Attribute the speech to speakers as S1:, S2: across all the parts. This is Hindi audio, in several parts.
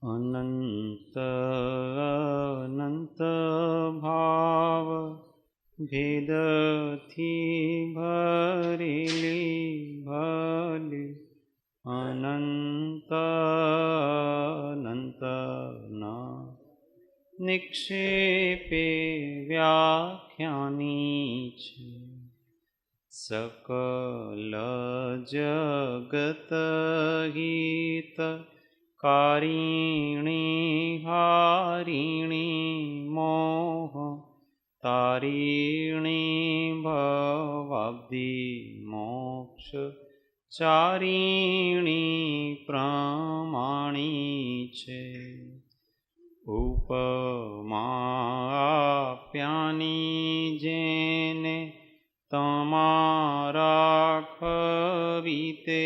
S1: अनंत अनंत भाव भेदथी भरेली भले अनंत अनंत ना निक्षेपे व्याख्यानी छे। सकल जगत हित कारिणी हारिणी मोह तारिणी भवाब्धि मोक्ष चारिणी प्रमाणी छे। उपमा आप्यानी जेने तमारा खवीते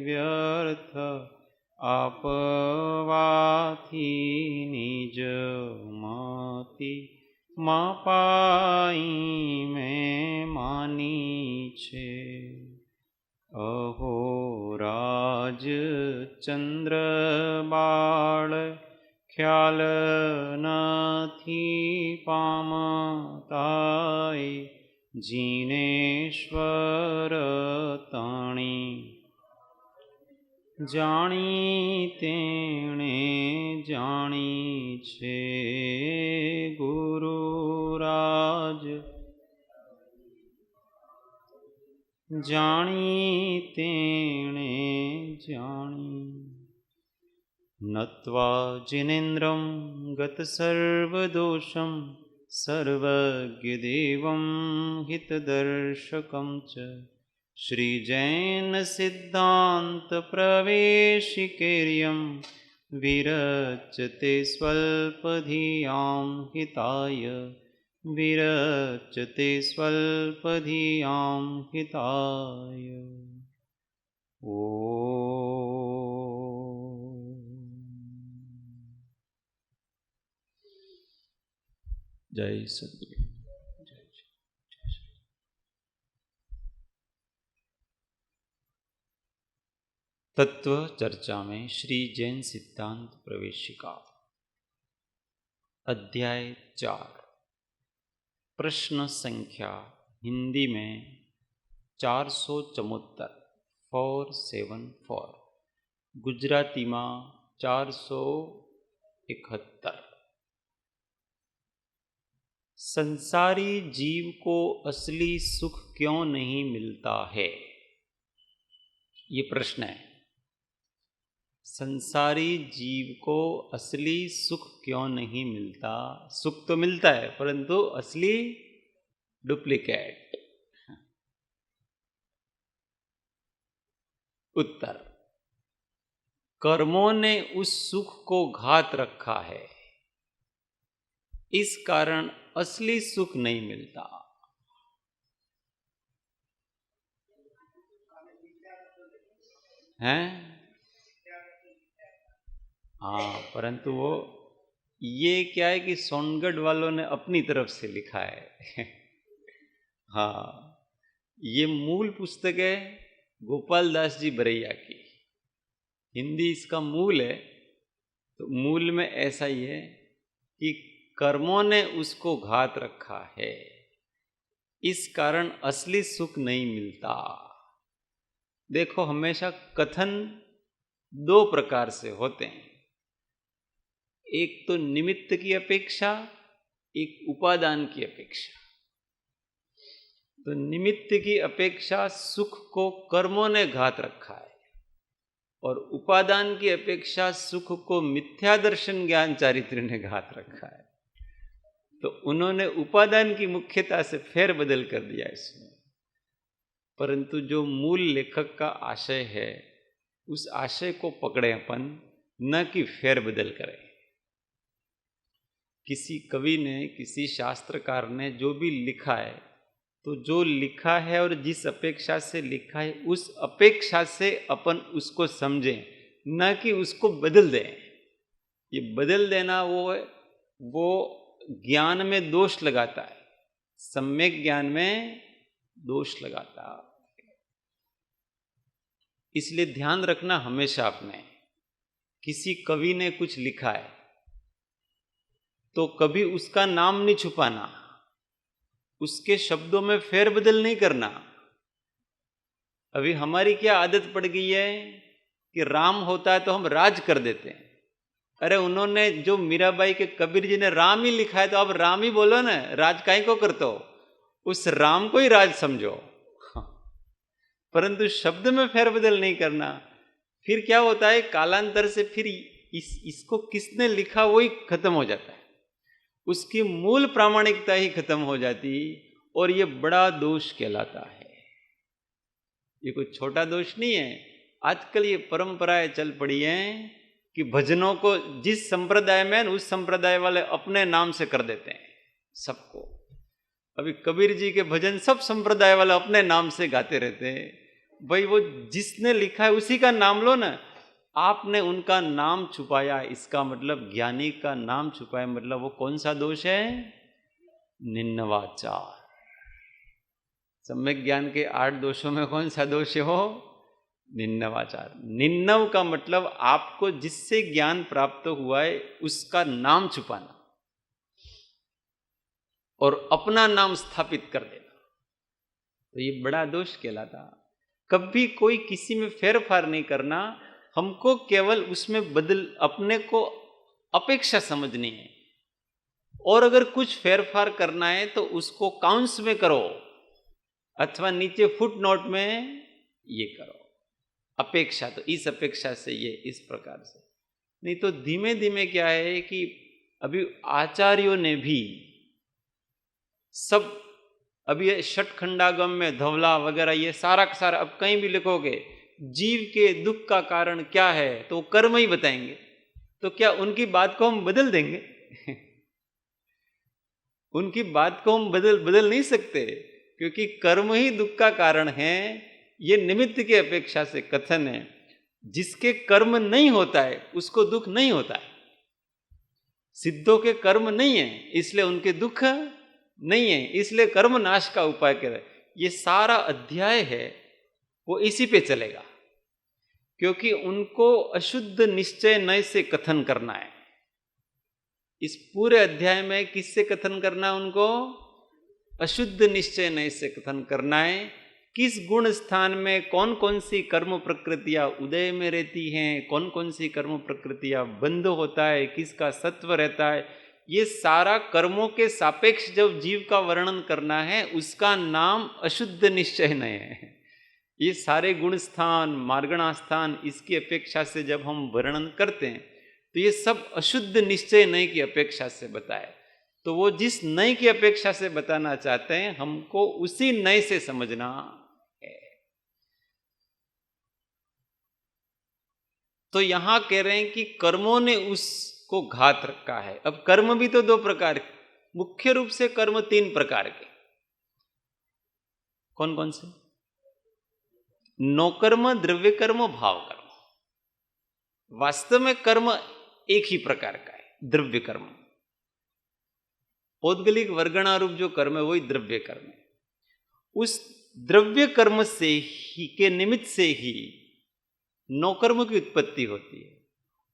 S1: व्यर्थ आपवाथी निज मति मापाई में मानी छे। अहो राज चंद्र बाळ ख्याल नथी पामताय जिनेश्वर तणी जाणी तेणे जाणी छे। गुरुराज जाणी तेणे जाणी। नत्वा जिनेन्द्रं गतसर्वदोषं सर्वज्ञदेवं हितदर्शकं च श्रीजैनसिद्धान्तप्रवेशिकेर्यं विरचते स्वल्पधियां हिताय विरचते स्वल्पधियां हिताय। ओ जय सद्गुरु। तत्व चर्चा में श्री जैन सिद्धांत प्रवेशिका अध्याय 4 प्रश्न संख्या हिंदी में 474 474 गुजराती में 471। संसारी जीव को असली सुख क्यों नहीं मिलता है? ये प्रश्न है। संसारी जीव को असली सुख क्यों नहीं मिलता? सुख तो मिलता है परंतु असली डुप्लीकेट। उत्तर, कर्मों ने उस सुख को घात रखा है, इस कारण असली सुख नहीं मिलता। हैं? हाँ, परंतु वो ये क्या है कि सोनगढ़ वालों ने अपनी तरफ से लिखा है। हाँ, ये मूल पुस्तक है गोपाल दास जी बरैया की, हिंदी इसका मूल है। तो मूल में ऐसा ही है कि कर्मों ने उसको घात रखा है, इस कारण असली सुख नहीं मिलता। देखो, हमेशा कथन दो प्रकार से होते हैं, एक तो निमित्त की अपेक्षा, एक उपादान की अपेक्षा। तो निमित्त की अपेक्षा सुख को कर्मों ने घात रखा है, और उपादान की अपेक्षा सुख को मिथ्या दर्शन ज्ञान चारित्र ने घात रखा है। तो उन्होंने उपादान की मुख्यता से फेर बदल कर दिया इसमें, परंतु जो मूल लेखक का आशय है उस आशय को पकड़े अपन, न कि फेर बदल करें। किसी कवि ने, किसी शास्त्रकार ने जो भी लिखा है, तो जो लिखा है और जिस अपेक्षा से लिखा है उस अपेक्षा से अपन उसको समझें, न कि उसको बदल दें। ये बदल देना वो ज्ञान में दोष लगाता है। सम्यक ज्ञान में दोष लगाता। इसलिए ध्यान रखना हमेशा अपने, किसी कवि ने कुछ लिखा है तो कभी उसका नाम नहीं छुपाना, उसके शब्दों में फेरबदल नहीं करना। अभी हमारी क्या आदत पड़ गई है कि राम होता है तो हम राज कर देते हैं। अरे उन्होंने जो मीराबाई के कबीर जी ने राम ही लिखा है तो अब राम ही बोलो ना, राज काहे को करते हो, उस राम को ही राज समझो। परंतु शब्द में फेरबदल नहीं करना। फिर क्या होता है, कालांतर से फिर इसको किसने लिखा वही खत्म हो जाता है, उसकी मूल प्रामाणिकता ही खत्म हो जाती, और ये बड़ा दोष कहलाता है। ये कोई छोटा दोष नहीं है। आजकल ये परंपराएं चल पड़ी हैं कि भजनों को जिस संप्रदाय में उस संप्रदाय वाले अपने नाम से कर देते हैं सबको। अभी कबीर जी के भजन सब संप्रदाय वाले अपने नाम से गाते रहते हैं। भाई वो जिसने लिखा है उसी का नाम लो ना। आपने उनका नाम छुपाया, इसका मतलब ज्ञानी का नाम छुपाया, मतलब वो कौन सा दोष है? निन्नवाचार। सम्यक ज्ञान के 8 दोषों में कौन सा दोष है? हो निन्नवाचार। निन्नव का मतलब आपको जिससे ज्ञान प्राप्त हुआ है उसका नाम छुपाना और अपना नाम स्थापित कर देना, तो ये बड़ा दोष कहलाता। कभी कोई किसी में फेरफार नहीं करना, हमको केवल उसमें अपने को अपेक्षा समझनी है, और अगर कुछ फेरफार करना है तो उसको काउंट्स में करो अथवा नीचे फुट नोट में ये करो। अपेक्षा तो इस अपेक्षा से ये इस प्रकार से नहीं, तो धीमे धीमे क्या है कि अभी आचार्यों ने भी सब, अभी ये षटखंडागम में धवला वगैरह ये सारा का सारा, अब कहीं भी लिखोगे जीव के दुख का कारण क्या है तो कर्म ही बताएंगे। तो क्या उनकी बात को हम बदल देंगे? उनकी बात को हम बदल नहीं सकते, क्योंकि कर्म ही दुख का कारण है। ये निमित्त की अपेक्षा से कथन है। जिसके कर्म नहीं होता है उसको दुख नहीं होता है। सिद्धों के कर्म नहीं है इसलिए उनके दुख नहीं है, इसलिए कर्म नाश का उपाय करे। ये सारा अध्याय है वो इसी पे चलेगा, क्योंकि उनको अशुद्ध निश्चय नय से कथन करना है। इस पूरे अध्याय में किससे कथन करना है? उनको अशुद्ध निश्चय नय से कथन करना है। किस गुण स्थान में कौन कौन सी कर्म प्रकृतियां उदय में रहती हैं, कौन कौन सी कर्म प्रकृतियां बंद होता है, किसका सत्व रहता है, ये सारा कर्मों के सापेक्ष जब जीव का वर्णन करना है उसका नाम अशुद्ध निश्चय नय है। ये सारे गुण स्थान, मार्गणा स्थान, इसकी अपेक्षा से जब हम वर्णन करते हैं तो ये सब अशुद्ध निश्चय नय की अपेक्षा से बताए। तो वो जिस नय की अपेक्षा से बताना चाहते हैं हमको उसी नय से समझना है। तो यहां कह रहे हैं कि कर्मों ने उसको घात रखा है। अब कर्म भी तो 2 प्रकार के, मुख्य रूप से कर्म 3 प्रकार के। कौन कौन से? नौकर्म, द्रव्य कर्म, भाव कर्म। वास्तव में कर्म एक ही प्रकार का है, द्रव्य कर्म। पौद्गलिक वर्गणारूप जो कर्म है वही द्रव्य कर्म है। उस द्रव्य कर्म से ही के निमित्त से ही नौकर्म की उत्पत्ति होती है,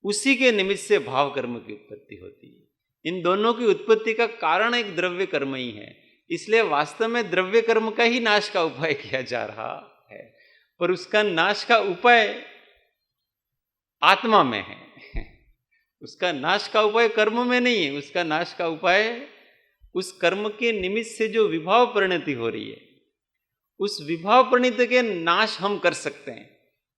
S1: उसी के निमित्त से भाव कर्म की उत्पत्ति होती है। इन दोनों की उत्पत्ति का कारण एक द्रव्य कर्म ही है। इसलिए वास्तव में द्रव्य कर्म का ही नाश का उपाय किया जा रहा है, पर उसका नाश का उपाय आत्मा में है। उसका नाश का उपाय कर्म में नहीं है। उसका नाश का उपाय उस कर्म के निमित्त से जो विभाव परिणति हो रही है, उस विभाव परिणति के नाश हम कर सकते हैं,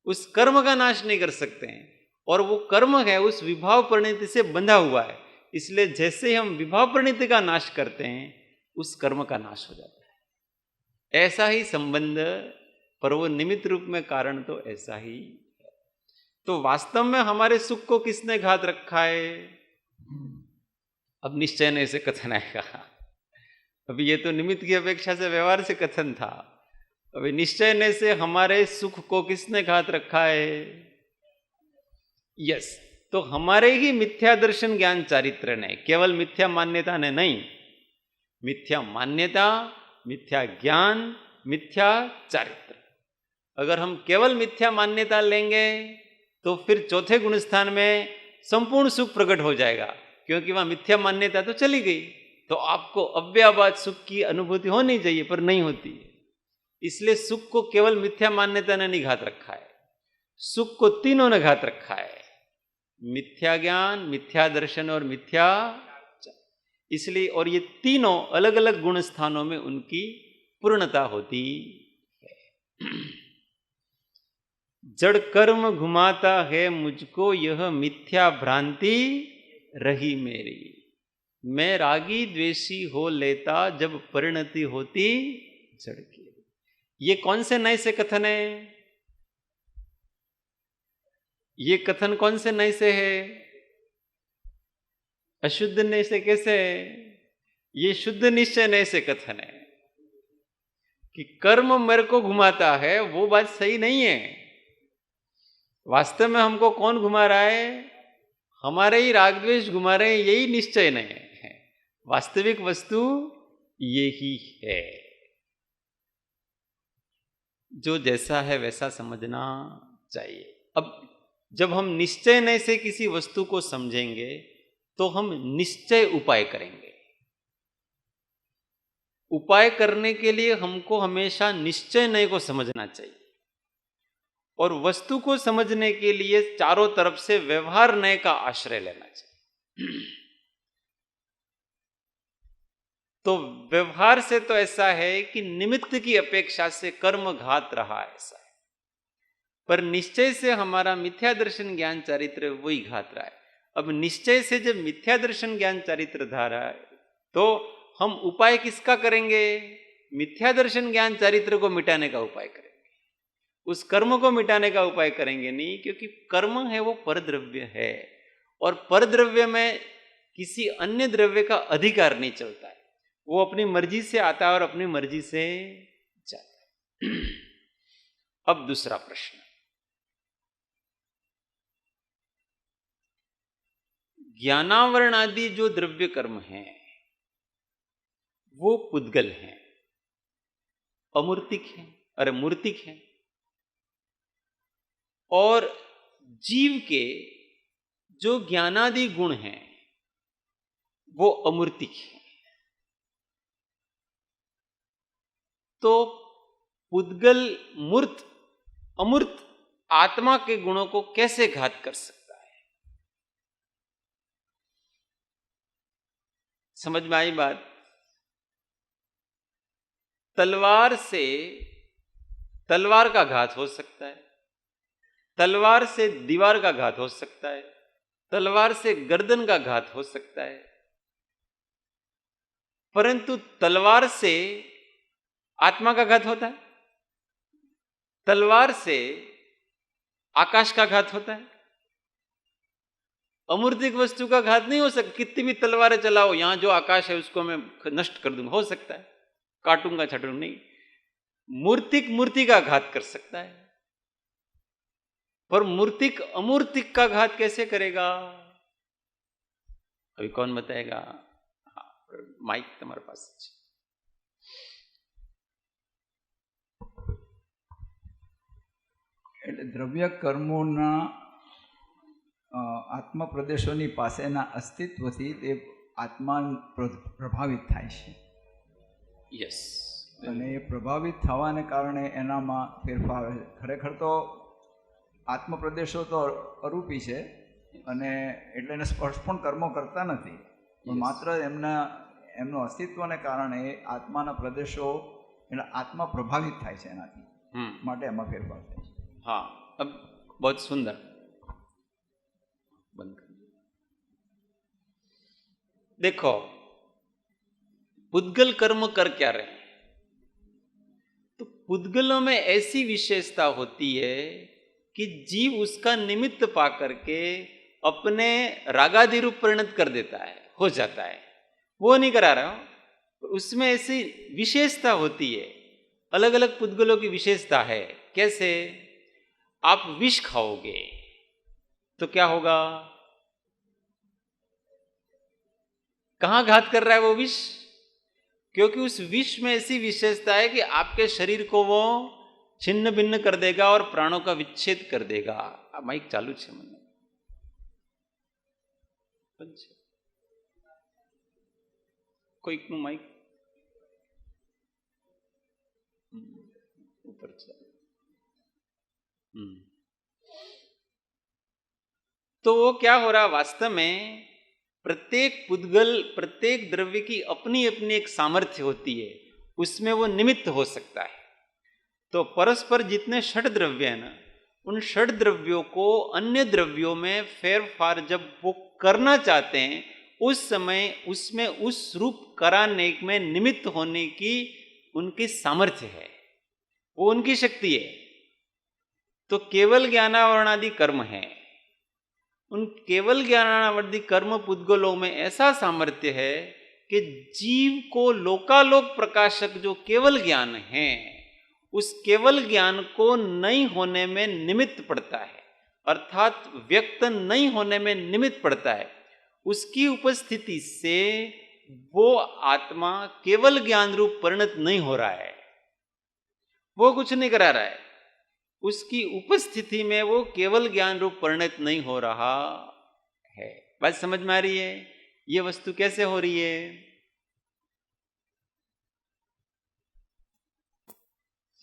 S1: उस कर्म का नाश नहीं कर सकते हैं। और वो कर्म है उस विभाव परिणति से बंधा हुआ है, इसलिए जैसे हम विभाव परिणति का नाश करते हैं उस कर्म का नाश हो जाता है। ऐसा ही संबंध, पर वो निमित्त रूप में कारण तो ऐसा ही है। तो वास्तव में हमारे सुख को किसने घात रखा है? अब निश्चय ने इसे कथन आएगा। अभी ये तो निमित्त की अपेक्षा से व्यवहार से कथन था। अभी निश्चय ने से हमारे सुख को किसने घात रखा है? यस, तो हमारे ही मिथ्या दर्शन ज्ञान चारित्र ने, केवल मिथ्या मान्यता ने नहीं, मिथ्या मान्यता, मिथ्या ज्ञान, मिथ्या चारित्र। अगर हम केवल मिथ्या मान्यता लेंगे तो फिर चौथे गुण स्थान में संपूर्ण सुख प्रकट हो जाएगा, क्योंकि वहां मिथ्या मान्यता तो चली गई। तो आपको अव्ययवाद सुख की अनुभूति होनी चाहिए, पर नहीं होती है। इसलिए सुख को केवल मिथ्या मान्यता ने नहीं घात रखा है, सुख को तीनों ने घात रखा है, मिथ्या ज्ञान, मिथ्या दर्शन और मिथ्या। इसलिए और ये तीनों अलग अलग गुण स्थानों में उनकी पूर्णता होती है। जड़ कर्म घुमाता है मुझको, यह मिथ्या भ्रांति रही मेरी। मैं रागी द्वेषी हो लेता, जब परिणति होती जड़ की। ये कौन से नए से कथन है? ये कथन कौन से नए से है? अशुद्ध नए से कैसे है? ये शुद्ध निश्चय नए से कथन है कि कर्म मेरे को घुमाता है, वो बात सही नहीं है। वास्तव में हमको कौन घुमा रहा है? हमारे ही राग द्वेष घुमा रहे हैं, यही निश्चय नहीं है। वास्तविक वस्तु यही है। जो जैसा है वैसा समझना चाहिए। अब जब हम निश्चय नय से किसी वस्तु को समझेंगे तो हम निश्चय उपाय करेंगे। उपाय करने के लिए हमको हमेशा निश्चय नय को समझना चाहिए, और वस्तु को समझने के लिए चारों तरफ से व्यवहार नय का आश्रय लेना चाहिए। तो व्यवहार से तो ऐसा है कि निमित्त की अपेक्षा से कर्म घात रहा, ऐसा है। पर निश्चय से हमारा मिथ्या दर्शन ज्ञान चारित्र वही घात रहा है। अब निश्चय से जब मिथ्या दर्शन ज्ञान चारित्र धारा है तो हम उपाय किसका करेंगे? मिथ्या दर्शन ज्ञान चारित्र को मिटाने का उपाय करेंगे, उस कर्म को मिटाने का उपाय करेंगे नहीं, क्योंकि कर्म है वो परद्रव्य है, और परद्रव्य में किसी अन्य द्रव्य का अधिकार नहीं चलता है। वो अपनी मर्जी से आता है और अपनी मर्जी से जाता है। अब दूसरा प्रश्न, ज्ञानावरण आदि जो द्रव्य कर्म हैं वो पुद्गल हैं, अमूर्तिक हैं, अरे मूर्तिक हैं, और जीव के जो ज्ञानादि गुण हैं वो अमूर्तिक हैं। तो पुद्गल मूर्त अमूर्त आत्मा के गुणों को कैसे घात कर सकता है? समझ में आई बात? तलवार से तलवार का घात हो सकता है, तलवार से दीवार का घात हो सकता है, तलवार से गर्दन का घात हो सकता है, परंतु तलवार से आत्मा का घात होता है? तलवार से आकाश का घात होता है? अमूर्तिक वस्तु का घात नहीं हो सकता। कितनी भी तलवारें चलाओ, यहां जो आकाश है उसको मैं नष्ट कर दूंगा, हो सकता है, काटूंगा छटूंगा नहीं। मूर्तिक मूर्ति का घात कर सकता है, पर मूर्तिक अमूर्तिक का घात कैसे करेगा? अभी कौन बताएगा? हाँ, माइक तुम्हारे पास है।
S2: એટલે દ્રવ્ય કર્મોના આત્મ પ્રદેશોની પાસેના અસ્તિત્વથી તે આત્મા પ્રભાવિત થાય છે.
S1: યસ.
S2: અને એ પ્રભાવિત થવાને કારણે એનામાં ફેરફાર. ખરેખર તો આત્મ પ્રદેશો તો અરૂપી છે અને એટલે એને સ્પર્શ પણ કર્મો કરતા નથી, પણ માત્ર એમનું અસ્તિત્વને કારણે આત્માના પ્રદેશો એટલે આત્મા પ્રભાવિત થાય છે એનાથી, માટે એમાં ફેરફાર થાય છે.
S1: हाँ, अब बहुत सुंदर, बंद कर। देखो, पुद्गल कर्म कर क्या रहे हैं? तो पुद्गलों में ऐसी विशेषता होती है कि जीव उसका निमित्त पा करके अपने रागादि रूप परिणत कर देता है, हो जाता है। वो नहीं करा रहा हूं, उसमें ऐसी विशेषता होती है। अलग अलग पुद्गलों की विशेषता है। कैसे? आप विष खाओगे तो क्या होगा? कहां घात कर रहा है वो विष? क्योंकि उस विष में ऐसी विशेषता है कि आपके शरीर को वो छिन्न भिन्न कर देगा और प्राणों का विच्छेद कर देगा। आ माइक चालू छे મને કોઈકનું માઇક ऊपर चला। तो वो क्या हो रहा वास्तव में, प्रत्येक पुद्गल, प्रत्येक द्रव्य की अपनी अपनी एक सामर्थ्य होती है, उसमें वो निमित्त हो सकता है। तो परस्पर जितने षड द्रव्य है ना, उन षड द्रव्यों को अन्य द्रव्यों में फेरफार जब वो करना चाहते हैं, उस समय उसमें उस रूप कराने में निमित्त होने की उनकी सामर्थ्य है, वो उनकी शक्ति है। तो केवल ज्ञानावरणादि कर्म है, उन केवल ज्ञानावरणादि कर्म पुद्गलों में ऐसा सामर्थ्य है कि जीव को लोकालोक प्रकाशक जो केवल ज्ञान है, उस केवल ज्ञान को नहीं होने में निमित्त पड़ता है, अर्थात व्यक्त नहीं होने में निमित्त पड़ता है। उसकी उपस्थिति से वो आत्मा केवल ज्ञान रूप परिणत नहीं हो रहा है, वो कुछ नहीं करा रहा है, उसकी उपस्थिति में वो केवल ज्ञान रूप परिणत नहीं हो रहा है। बात समझ में आ रही है? ये वस्तु कैसे हो रही है?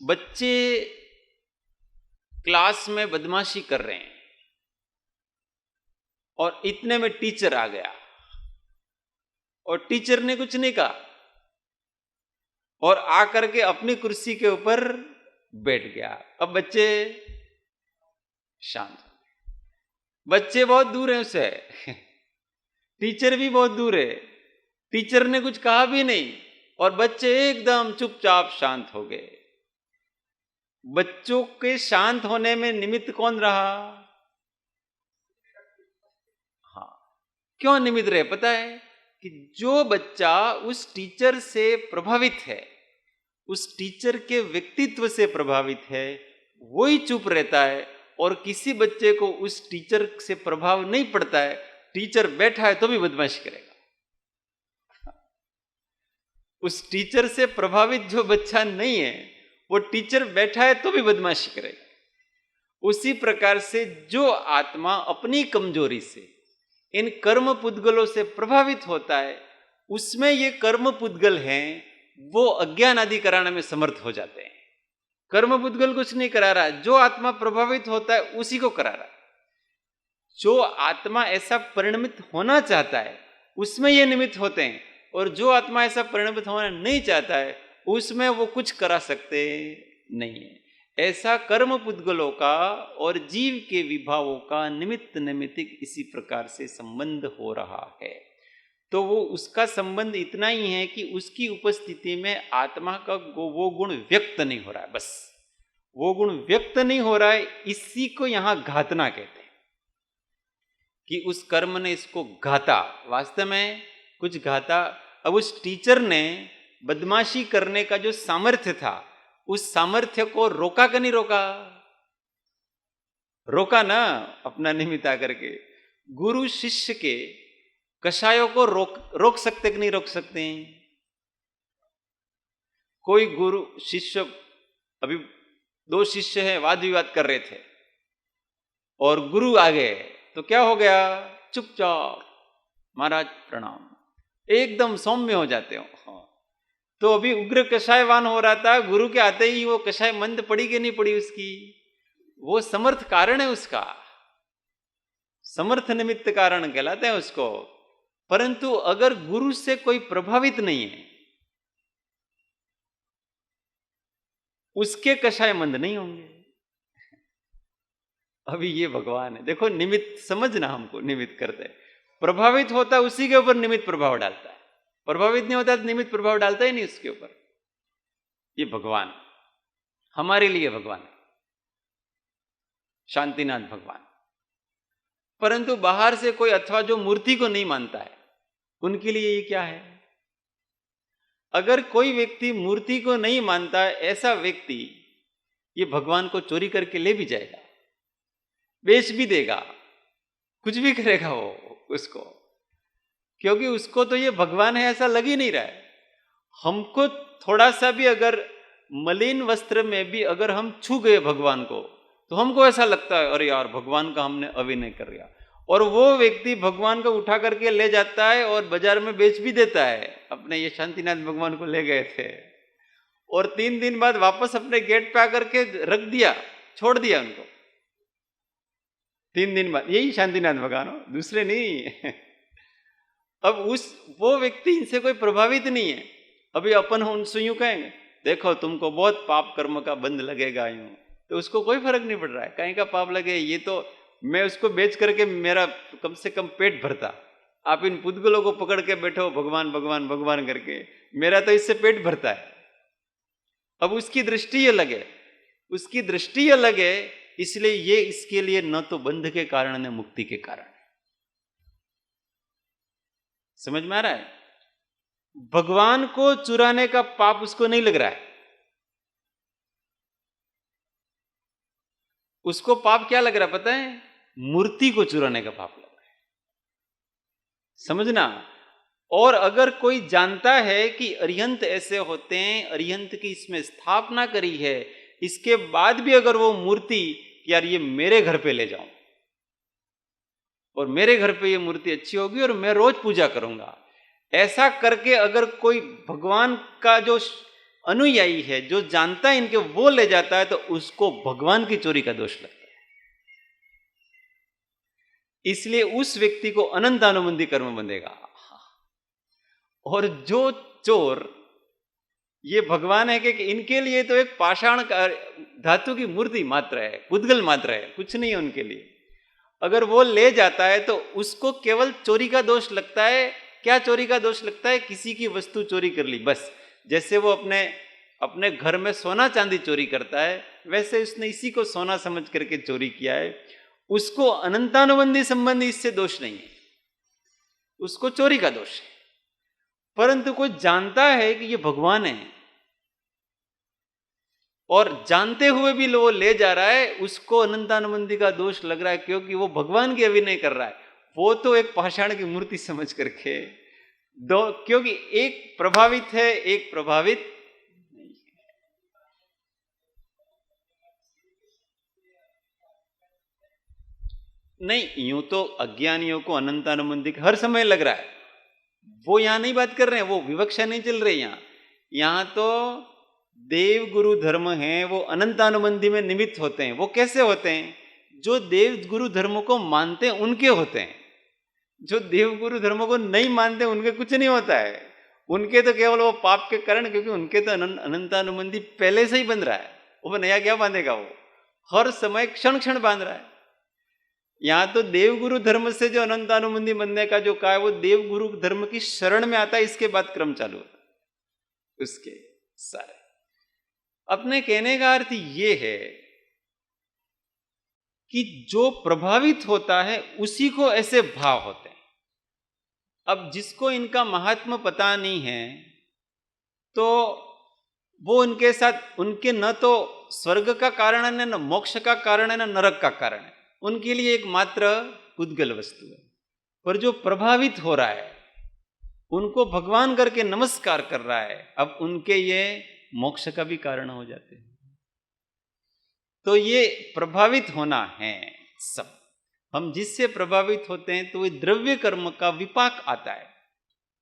S1: बच्चे क्लास में बदमाशी कर रहे हैं और इतने में टीचर आ गया और टीचर ने कुछ नहीं कहा और आकर के अपनी कुर्सी के ऊपर बैठ गया। अब बच्चे शांत, बच्चे बहुत दूर हैं उससे, टीचर भी बहुत दूर है, टीचर ने कुछ कहा भी नहीं और बच्चे एकदम चुपचाप शांत हो गए। बच्चों के शांत होने में निमित्त कौन रहा? हाँ, क्यों निमित्त रहे पता है? कि जो बच्चा उस टीचर से प्रभावित है, उस टीचर के व्यक्तित्व से प्रभावित है, वो ही चुप रहता है। और किसी बच्चे को उस टीचर से प्रभाव नहीं पड़ता है, टीचर बैठा है तो भी बदमाशी करेगा। उस टीचर से प्रभावित जो बच्चा नहीं है, वो टीचर बैठा है तो भी बदमाशी करेगा। उसी प्रकार से जो आत्मा अपनी कमजोरी से इन कर्म पुद्गलों से प्रभावित होता है, उसमें ये कर्म पुद्गल हैं, वो अज्ञान आदि कराने में समर्थ हो जाते हैं। कर्म पुद्गल कुछ नहीं करा रहा, जो आत्मा प्रभावित होता है उसी को करा रहा है। जो आत्मा ऐसा परिणमित होना चाहता है उसमें ये निमित्त होते हैं, और जो आत्मा ऐसा परिणमित होना नहीं चाहता है उसमें वो कुछ करा सकते नहीं है। ऐसा कर्म पुद्गलों का और जीव के विभावों का निमित्त नैमित्तिक इसी प्रकार से संबंध हो रहा है। तो वो उसका संबंध इतना ही है कि उसकी उपस्थिति में आत्मा का वो गुण व्यक्त नहीं हो रहा है, बस वो गुण व्यक्त नहीं हो रहा है। इसी को यहां घातना कहते हैं कि उस कर्म ने इसको घाता, वास्तव में कुछ घाता। अब उस टीचर ने बदमाशी करने का जो सामर्थ्य था, उस सामर्थ्य को रोका कि नहीं रोका? रोका ना, अपना निमित्त आकर के। गुरु शिष्य के कषायों को रोक सकते कि नहीं रोक सकते हैं? कोई गुरु शिष्य, अभी दो शिष्य हैं वाद विवाद कर रहे थे और गुरु आ गए तो क्या हो गया? चुपचाप महाराज प्रणाम, एकदम सौम्य हो जाते हो। हाँ। तो अभी उग्र कषायवान हो रहा था, गुरु के आते ही वो कषाय मंद पड़ी कि नहीं पड़ी उसकी? वो समर्थ कारण है उसका, समर्थ निमित्त कारण कहलाते हैं उसको। परंतु अगर गुरु से कोई प्रभावित नहीं है, उसके कषाय मंद नहीं होंगे। अभी ये भगवान है, देखो निमित्त समझना, हमको निमित्त करते हैं। प्रभावित होता है उसी के ऊपर निमित्त प्रभाव डालता है, प्रभावित नहीं होता तो निमित्त प्रभाव डालता ही नहीं उसके ऊपर। ये भगवान हमारे लिए भगवान है, शांतिनाथ भगवान। परंतु बाहर से कोई अथवा जो मूर्ति को नहीं मानता है, उनके लिए ये क्या है? अगर कोई व्यक्ति मूर्ति को नहीं मानता है, ऐसा व्यक्ति ये भगवान को चोरी करके ले भी जाएगा, बेच भी देगा, कुछ भी करेगा वो उसको, क्योंकि उसको तो ये भगवान है ऐसा लग ही नहीं रहा है। हमको थोड़ा सा भी अगर मलिन वस्त्र में भी अगर हम छू गए भगवान को, तो हमको ऐसा लगता है अरे यार भगवान का हमने अभिनय कर लिया। और वो व्यक्ति भगवान को उठा करके ले जाता है और बाजार में बेच भी देता है। अपने ये शांतिनाथ भगवान को ले गए थे और 3 दिन बाद वापस अपने गेट पे आकर के रख दिया, छोड़ दिया उनको। 3 दिन बाद, यही शांतिनाथ भगवान हो, दूसरे नहीं। अब वो व्यक्ति इनसे कोई प्रभावित नहीं है। अभी अपन उनसे यूं कहेंगे देखो तुमको बहुत पाप कर्म का बंध लगेगा यूं, तो उसको कोई फर्क नहीं पड़ रहा है, कहीं का पाप लगे, ये तो मैं उसको बेच करके मेरा कम से कम पेट भरता। आप इन पुद्गलों को पकड़ के बैठो भगवान भगवान भगवान करके, मेरा तो इससे पेट भरता है। अब उसकी दृष्टि अलग है, उसकी दृष्टि अलग है, इसलिए ये इसके लिए न तो बंध के कारण न मुक्ति के कारण। समझ में आ रहा है? भगवान को चुराने का पाप उसको नहीं लग रहा है। उसको पाप क्या लग रहा है पता है? मूर्ति को चुराने का पाप लग रहा है। समझना। और अगर कोई जानता है कि अरिहंत ऐसे होते हैं, अरिहंत की इसमें स्थापना करी है, इसके बाद भी अगर वो मूर्ति यार ये मेरे घर पे ले जाऊं और मेरे घर पे ये मूर्ति अच्छी होगी और मैं रोज पूजा करूंगा, ऐसा करके अगर कोई भगवान का जो अनुयायी है, जो जानता है इनके, वो ले जाता है, तो उसको भगवान की चोरी का दोष लगता है। इसलिए उस व्यक्ति को अनंत अनुबंधी कर्म बंधेगा। और जो चोर ये भगवान है कि इनके लिए तो एक पाषाण धातु की मूर्ति मात्र है, पुद्गल मात्र है, कुछ नहीं है उनके लिए। अगर वो ले जाता है तो उसको केवल चोरी का दोष लगता है। क्या चोरी का दोष लगता है? किसी की वस्तु चोरी कर ली बस। जैसे वो अपने घर में सोना चांदी चोरी करता है, वैसे उसने इसी को सोना समझ करके चोरी किया है। उसको अनंतानुबंधी संबंधी इससे दोष नहीं है, उसको चोरी का दोष है। परंतु कोई जानता है कि ये भगवान है और जानते हुए भी वो ले जा रहा है, उसको अनंतानुबंधी का दोष लग रहा है, क्योंकि वो भगवान की अभिनय कर रहा है। वो तो एक पाषाण की मूर्ति समझ करके दो, क्योंकि एक प्रभावित है, एक प्रभावित नहीं। यूं तो अज्ञानियों को अनंतानुबंधी हर समय लग रहा है, वो यहां नहीं बात कर रहे हैं, वो विवक्षा नहीं चल रही यहां तो देव गुरु धर्म है, वो अनंतानुबंधी में निमित्त होते हैं। वो कैसे होते हैं? जो देव गुरु धर्म को मानते हैं उनके होते हैं। जो देव गुरु धर्म को नहीं मानते उनके कुछ नहीं होता है। उनके तो केवल वो पाप के कारण, क्योंकि उनके तो अनंतानुबंधी पहले से ही बंध रहा है। वो नया क्या बांधेगा? वो हर समय क्षण क्षण बांध रहा है। यहां तो देवगुरु धर्म से जो अनंतानुबंधी बनने का जो कहा है, वो देवगुरु धर्म की शरण में आता है, इसके बाद क्रम चालू होता है उसके सारे। अपने कहने का अर्थ ये है कि जो प्रभावित होता है उसी को ऐसे भाव होते हैं। अब जिसको इनका महात्मा पता नहीं है, तो वो उनके साथ, उनके न तो स्वर्ग का कारण है, न मोक्ष का कारण है, न नरक का कारण है। उनके लिए एक मात्र पुद्गल वस्तु है। पर जो प्रभावित हो रहा है, उनको भगवान करके नमस्कार कर रहा है, अब उनके ये मोक्ष का भी कारण हो जाते हैं। तो ये प्रभावित होना है सब। हम जिससे प्रभावित होते हैं, तो ये द्रव्य कर्म का विपाक आता है।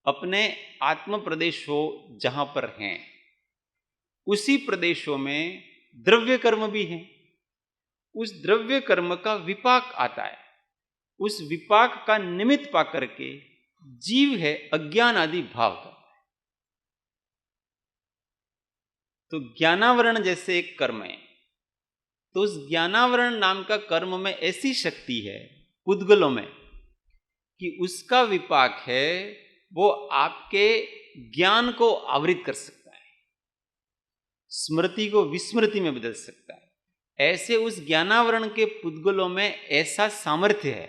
S1: अपने आत्म प्रदेशों जहां पर हैं, उसी प्रदेशों में द्रव्य कर्म भी हैं। उस द्रव्य कर्म का विपाक आता है। उस विपाक का निमित्त पा करके जीव है अज्ञान आदि भाव करता है। तो ज्ञानावरण जैसे एक कर्म है, तो उस ज्ञानावरण नाम का कर्म में ऐसी शक्ति है पुद्गलों में कि उसका विपाक है, वो आपके ज्ञान को आवृत कर सकता है, स्मृति को विस्मृति में बदल सकता है। ऐसे उस ज्ञानावरण के पुद्गलों में ऐसा सामर्थ्य है,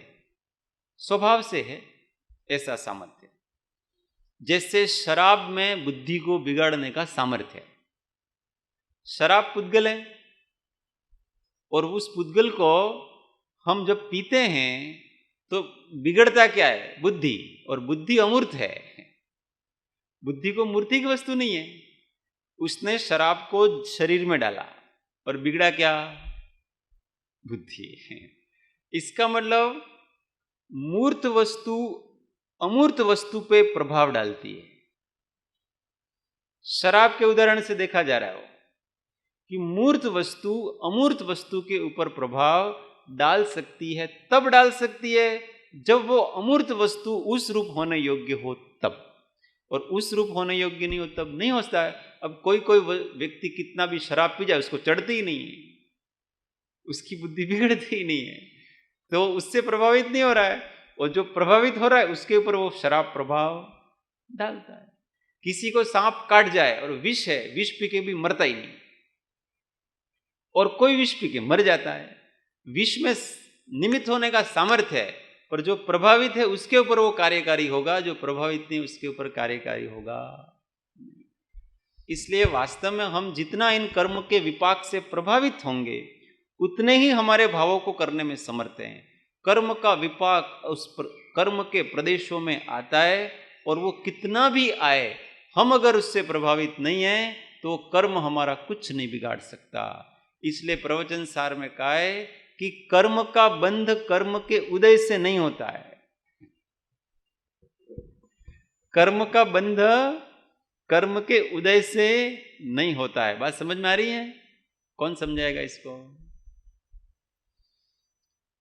S1: स्वभाव से है ऐसा सामर्थ्य, जैसे शराब में बुद्धि को बिगाड़ने का सामर्थ्य है। शराब पुद्गल है, और उस पुद्गल को हम जब पीते हैं तो बिगड़ता क्या है? बुद्धि। और बुद्धि अमूर्त है, बुद्धि को मूर्ति की वस्तु नहीं है। उसने शराब को शरीर में डाला और बिगड़ा क्या? बुद्धि। इसका मतलब मूर्त वस्तु अमूर्त वस्तु पे प्रभाव डालती है। शराब के उदाहरण से देखा जा रहा हो कि मूर्त वस्तु अमूर्त वस्तु के ऊपर प्रभाव डाल सकती है, तब डाल सकती है जब वो अमूर्त वस्तु उस रूप होने योग्य हो तब, और उस रूप होने योग्य नहीं हो तब नहीं होता है। अब कोई कोई व्यक्ति कितना भी शराब पी जाए उसको चढ़ती ही नहीं है, उसकी बुद्धि बिगड़ती ही नहीं है, तो उससे प्रभावित नहीं हो रहा है, और जो प्रभावित हो रहा है उसके ऊपर वो शराब प्रभाव डालता है। किसी को सांप काट जाए और विष है, विष पी के भी मरता ही नहीं, और कोई विष पी के मर जाता है। विष में निमित्त होने का सामर्थ्य है, पर जो प्रभावित है उसके ऊपर वो कार्यकारी होगा, जो प्रभावित नहीं उसके ऊपर कार्यकारी होगा। इसलिए वास्तव में हम जितना इन कर्म के विपाक से प्रभावित होंगे उतने ही हमारे भावों को करने में समर्थ हैं। कर्म का विपाक उस कर्म के प्रदेशों में आता है, और वो कितना भी आए, हम अगर उससे प्रभावित नहीं हैं तो कर्म हमारा कुछ नहीं बिगाड़ सकता। इसलिए प्रवचन सार में कहा है कि कर्म का बंध कर्म के उदय से नहीं होता है। कर्म का बंध कर्म के उदय से नहीं होता है। बात समझ में आ रही है? कौन समझाएगा इसको?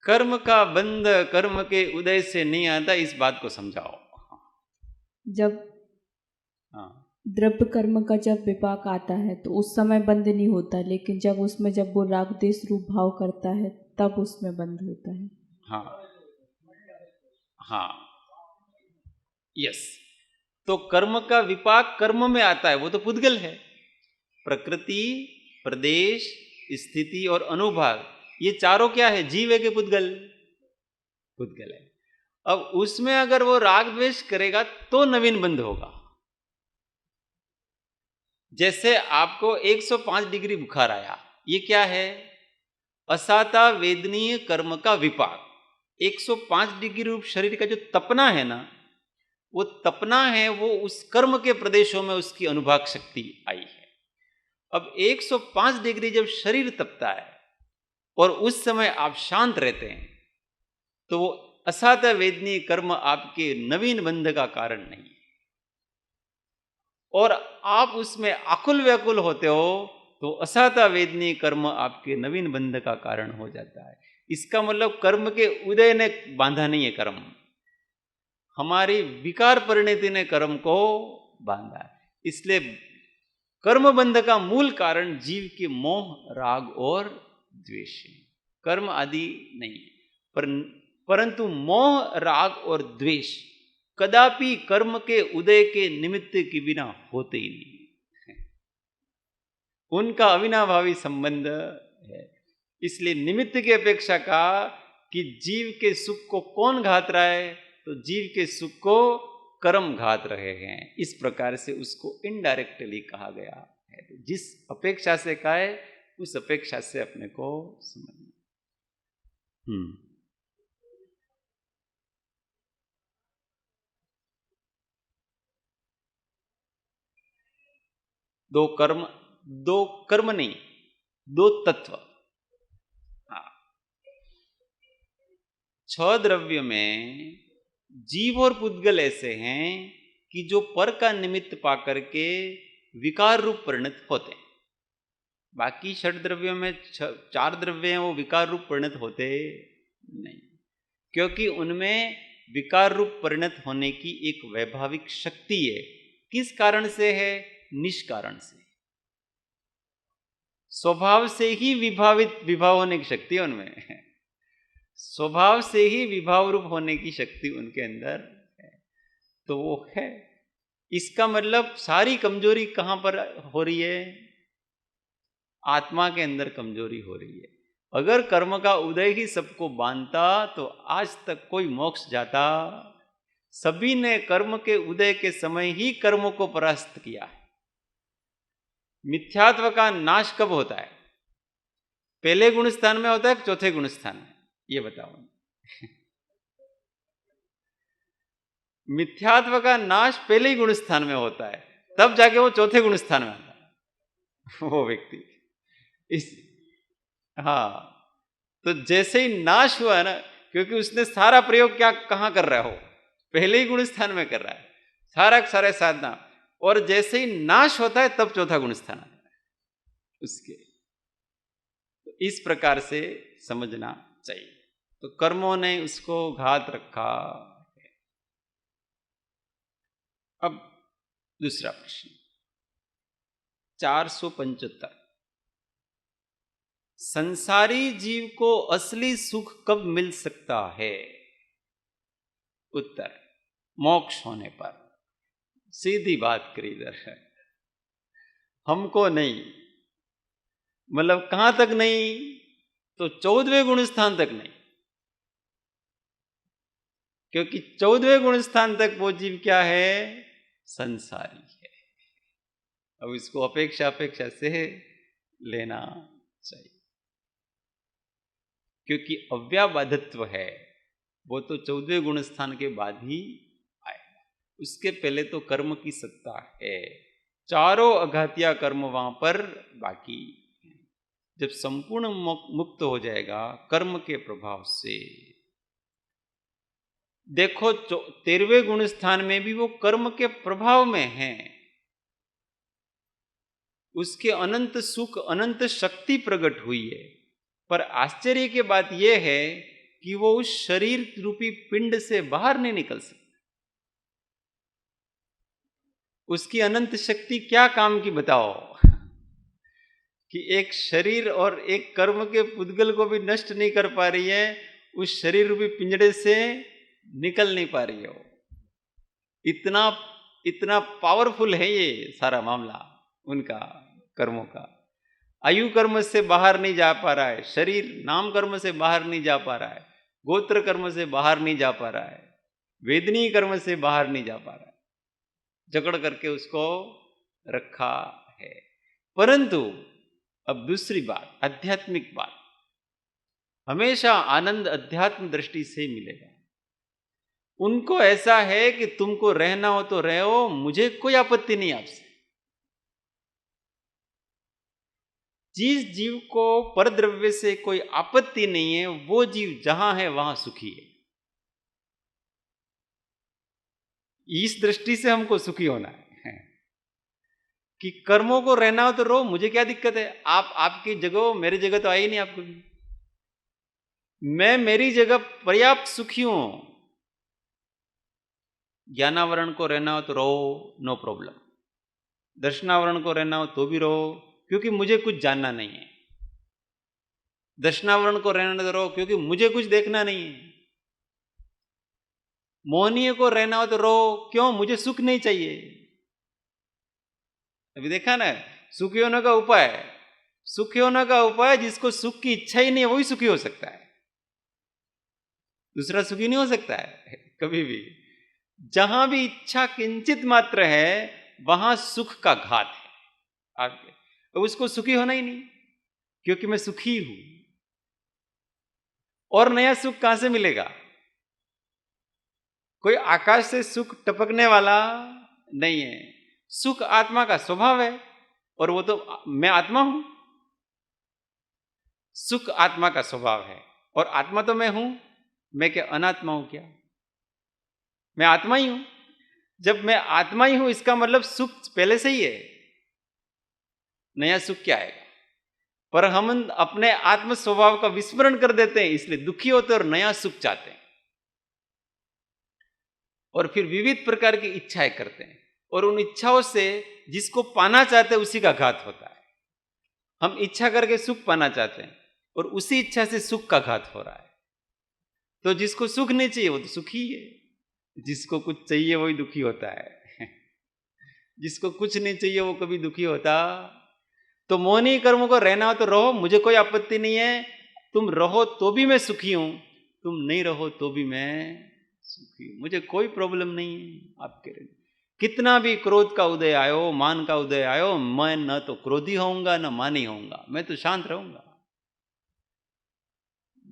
S1: कर्म का बंध कर्म के उदय से नहीं आता, इस बात को समझाओ।
S3: जब द्रव्य कर्म का जब विपाक आता है तो उस समय बंध नहीं होता, लेकिन जब वो राग देश रूप भाव करता है तब उसमें बंध होता है।
S1: हाँ, यस। तो कर्म का विपाक कर्म में आता है, वो तो पुद्गल है। प्रकृति, प्रदेश, स्थिति और अनुभाग, ये चारों क्या है? जीव है के पुद्गल? पुद्गल है। अब उसमें अगर वो राग द्वेष करेगा तो नवीन बंध होगा। जैसे आपको 105 डिग्री बुखार आया, ये क्या है? असाता वेदनीय कर्म का विपाक। 105 डिग्री रूप शरीर का जो तपना है ना, वो तपना है, वो उस कर्म के प्रदेशों में उसकी अनुभाग शक्ति आई है। अब 105 डिग्री जब शरीर तपता है और उस समय आप शांत रहते हैं, तो वो असाता वेदनीय कर्म आपके नवीन बंध का कारण नहीं है। और आप उसमें आकुल व्याकुल होते हो तो असाता वेदनीय कर्म आपके नवीन बंध का कारण हो जाता है। इसका मतलब कर्म के उदय ने बांधा नहीं है कर्म, हमारी विकार परिणति ने कर्म को बांधा है। इसलिए कर्म बंध का मूल कारण जीव के मोह, राग और द्वेष है, कर्म आदि नहीं है। परंतु मोह, राग और द्वेष कदापि कर्म के उदय के निमित्त के बिना होते ही नहीं, उनका अविनाभावी संबंध है। इसलिए निमित्त की अपेक्षा का कि जीव के सुख को कौन घात रहा है, तो जीव के सुख को कर्म घात रहे हैं, इस प्रकार से उसको इनडायरेक्टली कहा गया है। तो जिस अपेक्षा से कहा है उस अपेक्षा से अपने को समझना। दो कर्म नहीं, दो तत्व। हाँ, 6 द्रव्य में जीव और पुद्गल ऐसे हैं कि जो पर का निमित्त पाकर के विकार रूप परिणत होते हैं। बाकी 6 द्रव्यों में 4 द्रव्य हैं, वो विकार रूप परिणत होते नहीं, क्योंकि उनमें विकार रूप परिणत होने की एक वैभाविक शक्ति है। किस कारण से है? निष्कारण से। स्वभाव से ही विभाव होने की शक्ति है उनमें, स्वभाव से ही विभाव रूप होने की शक्ति उनके अंदर है, तो वो है। इसका मतलब सारी कमजोरी कहां पर हो रही है? आत्मा के अंदर कमजोरी हो रही है। अगर कर्म का उदय ही सबको बांधता तो आज तक कोई मोक्ष जाता। सभी ने कर्म के उदय के समय ही कर्मों को परास्त किया है। मिथ्यात्व का नाश कब होता है? पहले गुण स्थान में होता है कि चौथे गुण स्थान में? ये बताओ। मिथ्यात्व का नाश पहले ही गुण स्थान में होता है, तब जाके वो चौथे गुण स्थान में आता है वो व्यक्ति। इस हाँ, तो जैसे ही नाश हुआ ना, क्योंकि उसने सारा प्रयोग क्या कहाँ कर रहा हो, पहले ही गुण स्थान में कर रहा है सारे साधना, और जैसे ही नाश होता है तब चौथा गुण स्थान आता है उसके। तो इस प्रकार से समझना चाहिए। तो कर्मों ने उसको घात रखा। अब दूसरा प्रश्न 475, संसारी जीव को असली सुख कब मिल सकता है? उत्तर, मोक्ष होने पर। सीधी बात करी इधर है, हमको नहीं, मतलब कहां तक नहीं, तो 14वें गुण स्थान तक नहीं, क्योंकि 14वें गुण स्थान तक वो जीव क्या है? संसारी है। अब इसको अपेक्षा से लेना चाहिए, क्योंकि अव्याबाधत्व है वो तो 14वें गुण स्थान के बाद ही आएगा, उसके पहले तो कर्म की सत्ता है। चारों अघातिया कर्म वहां पर बाकी है। जब संपूर्ण मुक्त हो जाएगा कर्म के प्रभाव से, देखो 13वें गुण स्थान में भी वो कर्म के प्रभाव में है, उसके अनंत सुख अनंत शक्ति प्रकट हुई है। पर आश्चर्य की बात यह है कि वो उस शरीर रूपी पिंड से बाहर नहीं निकल सकता। उसकी अनंत शक्ति क्या काम की बताओ कि एक शरीर और एक कर्म के पुद्गल को भी नष्ट नहीं कर पा रही है, उस शरीर रूपी पिंजड़े से निकल नहीं पा रही है। इतना इतना पावरफुल है ये सारा मामला उनका कर्मों का। आयु कर्म से बाहर नहीं जा पा रहा है, शरीर नाम कर्म से बाहर नहीं जा पा रहा है, गोत्र कर्म से बाहर नहीं जा पा रहा है, वेदनीय कर्म से बाहर नहीं जा पा रहा है, जकड़ करके उसको रखा है। परंतु अब दूसरी बात, आध्यात्मिक बात, हमेशा आनंद अध्यात्म दृष्टि से मिलेगा। उनको ऐसा है कि तुमको रहना हो तो रहो, मुझे कोई आपत्ति नहीं आपसे। जिस जीव को परद्रव्य से कोई आपत्ति नहीं है, वो जीव जहां है वहां सुखी है। इस दृष्टि से हमको सुखी होना है कि कर्मों को रहना हो तो रहो, मुझे क्या दिक्कत है। आप आपकी जगह हो, मेरी जगह तो आई नहीं आपको भी। मैं मेरी जगह पर्याप्त सुखी हूं। ज्ञानावरण को रहना हो तो रहो, नो प्रॉब्लम। दर्शनावरण को रहना हो तो भी रहो, क्योंकि मुझे कुछ जानना नहीं है। दर्शनावरण को रहना तो रहो, क्योंकि मुझे कुछ देखना नहीं है। मोहनीय को रहना हो तो रहो, क्यों? मुझे सुख नहीं चाहिए। अभी देखा ना, सुखी होने का उपाय, सुखी होने का उपाय, जिसको सुख की इच्छा ही नहीं है वही सुखी हो सकता है, दूसरा सुखी नहीं हो सकता है कभी भी। जहां भी इच्छा किंचित मात्र है वहां सुख का घात है आपके, तो उसको सुखी होना ही नहीं, क्योंकि मैं सुखी हूं। और नया सुख कहां से मिलेगा? कोई आकाश से सुख टपकने वाला नहीं है। सुख आत्मा का स्वभाव है, और वो तो मैं आत्मा हूं। सुख आत्मा का स्वभाव है, और आत्मा तो मैं हूं। मैं क्या अनात्मा हूं क्या? मैं आत्मा ही हूं। जब मैं आत्मा ही हूं, इसका मतलब सुख पहले से ही है, नया सुख क्या आएगा? पर हम अपने आत्म स्वभाव का विस्मरण कर देते हैं, इसलिए दुखी होते और नया सुख चाहते हैं, और फिर विविध प्रकार की इच्छाएं करते हैं, और उन इच्छाओं से जिसको पाना चाहते हैं उसी का घात होता है। हम इच्छा करके सुख पाना चाहते हैं, और उसी इच्छा से सुख का घात हो रहा है। तो जिसको सुख नहीं चाहिए वो तो सुखी है, जिसको कुछ चाहिए वही दुखी होता है जिसको कुछ नहीं चाहिए वो कभी दुखी होता। तो मोहनी कर्मों को रहना हो तो रहो, मुझे कोई आपत्ति नहीं है। तुम रहो तो भी मैं सुखी हूं, तुम नहीं रहो तो भी मैं सुखी हूं, मुझे कोई प्रॉब्लम नहीं है आपके लिए। कितना भी क्रोध का उदय आयो, मान का उदय आयो, मैं न तो क्रोधी होऊंगा न मानी होऊंगा, मैं तो शांत रहूंगा।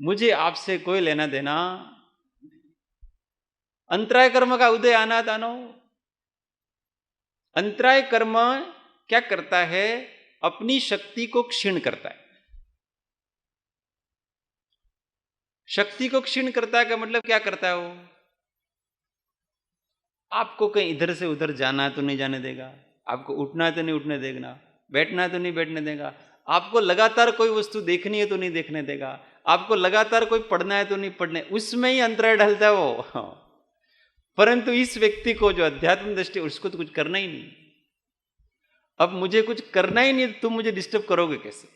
S1: मुझे आपसे कोई लेना देना। अंतराय कर्म का उदय अनाद आनो। अंतराय कर्म क्या करता है? अपनी शक्ति को क्षीण करता है। शक्ति को क्षीण करता है का मतलब क्या करता है वो? आपको कहीं इधर से उधर जाना है तो नहीं जाने देगा, आपको उठना है तो नहीं उठने देगा, बैठना है तो नहीं बैठने देगा, आपको लगातार कोई वस्तु देखनी है तो नहीं देखने देगा, आपको लगातार कोई पढ़ना है तो नहीं पढ़ने, उसमें ही अंतराय ढलता है वो। परंतु इस व्यक्ति को जो अध्यात्म दृष्टि, उसको तो कुछ करना ही नहीं। अब मुझे कुछ करना ही नहीं, तुम मुझे डिस्टर्ब करोगे कैसे?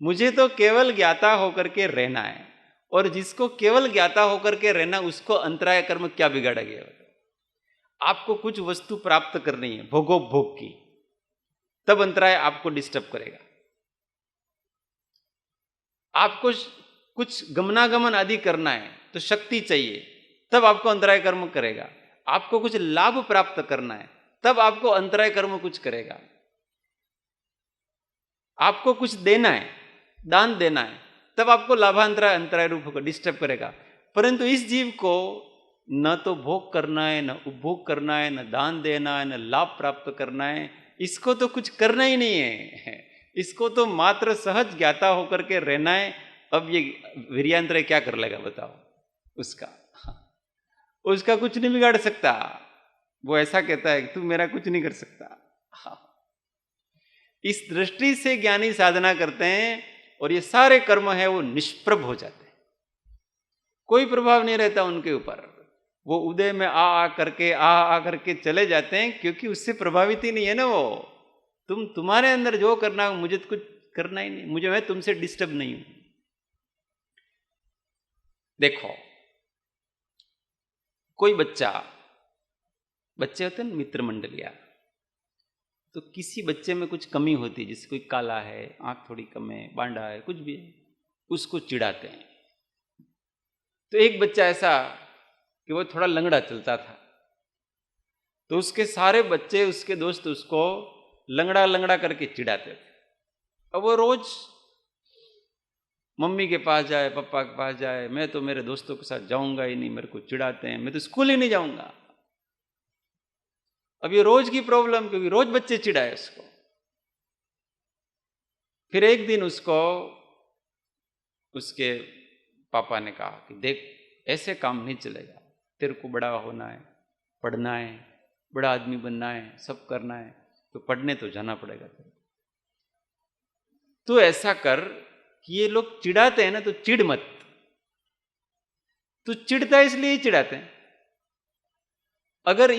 S1: मुझे तो केवल ज्ञाता होकर के रहना है, और जिसको केवल ज्ञाता होकर के रहना, उसको अंतराय कर्म क्या बिगाड़ा गया? आपको कुछ वस्तु प्राप्त करनी है भोगोपभोग की, तब अंतराय आपको डिस्टर्ब करेगा। आपको कुछ गमनागमन आदि करना है तो शक्ति चाहिए, तब आपको अंतराय कर्म करेगा। आपको कुछ लाभ प्राप्त करना है, तब आपको अंतराय कर्म कुछ करेगा। आपको कुछ देना है, दान देना है, तब आपको लाभांतराय अंतराय रूप होकर डिस्टर्ब करेगा। परंतु इस जीव को न तो भोग करना है, न उपभोग करना है, न दान देना है, न लाभ प्राप्त करना है, इसको तो कुछ करना ही नहीं है। इसको तो मात्र सहज ज्ञाता होकर के रहना है। अब ये वीर्यांतराय क्या कर लेगा बताओ? उसका कुछ नहीं बिगाड़ सकता। वो ऐसा कहता है कि तू मेरा कुछ नहीं कर सकता। इस दृष्टि से ज्ञानी साधना करते हैं, और ये सारे कर्म है वो निष्प्रभ हो जाते हैं, कोई प्रभाव नहीं रहता उनके ऊपर। वो उदय में आ करके चले जाते हैं, क्योंकि उससे प्रभावित ही नहीं है ना वो। तुम्हारे अंदर जो करना है मुझे तो कुछ करना ही नहीं, मैं तुमसे डिस्टर्ब नहीं हूं। देखो, कोई बच्चे होते हैं मित्र मंडलिया, तो किसी बच्चे में कुछ कमी होती है, जैसे कोई काला है, आंख थोड़ी कम है, बांडा है, कुछ भी है, उसको चिढ़ाते हैं। तो एक बच्चा ऐसा कि वो थोड़ा लंगड़ा चलता था, तो उसके सारे बच्चे, उसके दोस्त उसको लंगड़ा लंगड़ा करके चिढ़ाते थे। अब वो रोज मम्मी के पास जाए, पापा के पास जाए, मैं तो मेरे दोस्तों के साथ जाऊंगा ही नहीं, मेरे को चिढ़ाते हैं, मैं तो स्कूल ही नहीं जाऊंगा। अब ये रोज की प्रॉब्लम, क्योंकि रोज बच्चे चिढ़ाए उसको। फिर एक दिन उसको उसके पापा ने कहा कि देख, ऐसे काम नहीं चलेगा, तेरे को बड़ा होना है, पढ़ना है, बड़ा आदमी बनना है, सब करना है, तो पढ़ने तो जाना पड़ेगा तेरे। तो ऐसा कर कि ये लोग चिढ़ाते हैं ना, तो चिढ़ मत। तू चिढ़ता है इसलिए ही चिढ़ाते हैं। अगर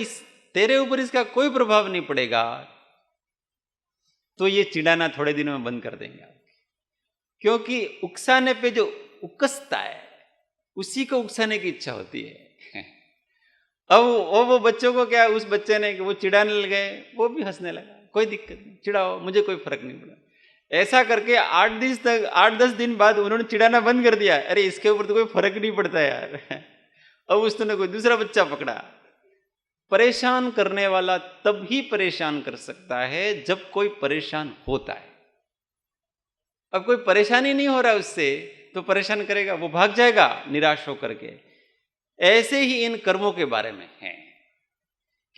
S1: तेरे ऊपर इसका कोई प्रभाव नहीं पड़ेगा, तो ये चिढ़ाना थोड़े दिनों में बंद कर देंगे आप। क्योंकि उकसाने पे जो उकसता है, उसी को उकसाने की इच्छा होती है। अब वो बच्चों को क्या, उस बच्चे ने वो चिढ़ाने लगे, वो भी हंसने लगा, कोई दिक्कत नहीं, चिढ़ाओ, मुझे कोई फर्क नहीं पड़ा। ऐसा करके 8-10 दिन बाद उन्होंने चिढ़ाना बंद कर दिया। अरे इसके ऊपर तो कोई फर्क नहीं पड़ता यार। अब उसने कोई दूसरा बच्चा पकड़ा। परेशान करने वाला तब ही परेशान कर सकता है जब कोई परेशान होता है। अब कोई परेशानी नहीं हो रहा उससे, तो परेशान करेगा, वो भाग जाएगा निराश होकर के। ऐसे ही इन कर्मों के बारे में है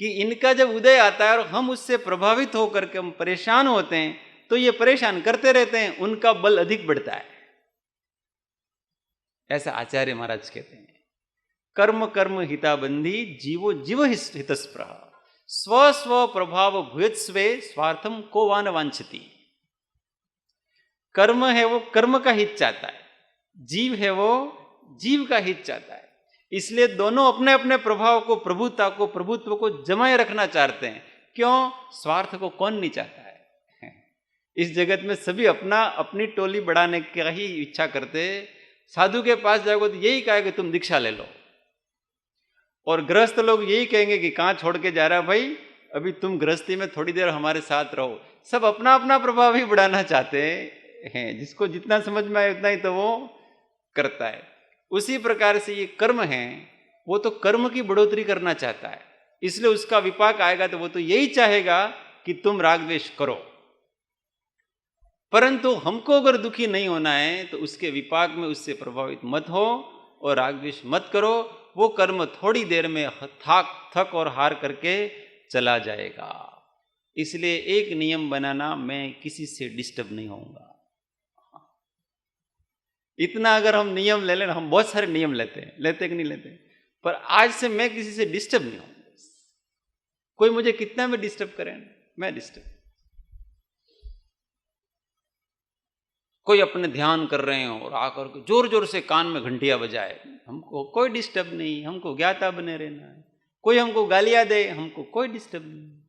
S1: कि इनका जब उदय आता है और हम उससे प्रभावित होकर के हम परेशान होते हैं, तो ये परेशान करते रहते हैं, उनका बल अधिक बढ़ता है। ऐसा आचार्य महाराज कहते हैं, कर्म कर्म हिताबंधी जीवो जीव हितस्प्रह स्व स्व प्रभाव भूयस्वे स्वार्थम को वान वांछति। कर्म है वो कर्म का हित चाहता है, जीव है वो जीव का हित चाहता है। इसलिए दोनों अपने अपने प्रभाव को, प्रभुता को, प्रभुत्व को जमाए रखना चाहते हैं। क्यों? स्वार्थ को कौन नहीं चाहता है? इस जगत में सभी अपनी टोली बढ़ाने की ही इच्छा करते। साधु के पास जाओगे तो यही कहेगा तुम दीक्षा ले लो, और गृहस्थ लोग यही कहेंगे कि कहाँ छोड़ के जा रहा है भाई, अभी तुम गृहस्थी में थोड़ी देर हमारे साथ रहो। सब अपना अपना प्रभाव ही बढ़ाना चाहते हैं, जिसको जितना समझ में आए उतना ही तो वो करता है। उसी प्रकार से ये कर्म है, वो तो कर्म की बढ़ोतरी करना चाहता है, इसलिए उसका विपाक आएगा तो वो तो यही चाहेगा कि तुम राग द्वेष करो। परंतु हमको अगर दुखी नहीं होना है तो उसके विपाक में उससे प्रभावित मत हो और राग द्वेष मत करो, वो कर्म थोड़ी देर में थक और हार करके चला जाएगा। इसलिए एक नियम बनाना, मैं किसी से डिस्टर्ब नहीं होऊंगा। इतना अगर हम नियम ले लें, हम बहुत सारे नियम लेते कि नहीं लेते, पर आज से मैं किसी से डिस्टर्ब नहीं होऊंगा। कोई मुझे कितना भी डिस्टर्ब करे, मैं डिस्टर्ब। कोई अपने ध्यान कर रहे हो और आकर के जोर जोर से कान में घंटियां बजाए, हमको कोई डिस्टर्ब नहीं, हमको ज्ञाता बने रहना है। कोई हमको गालियां दे, हमको कोई डिस्टर्ब नहीं।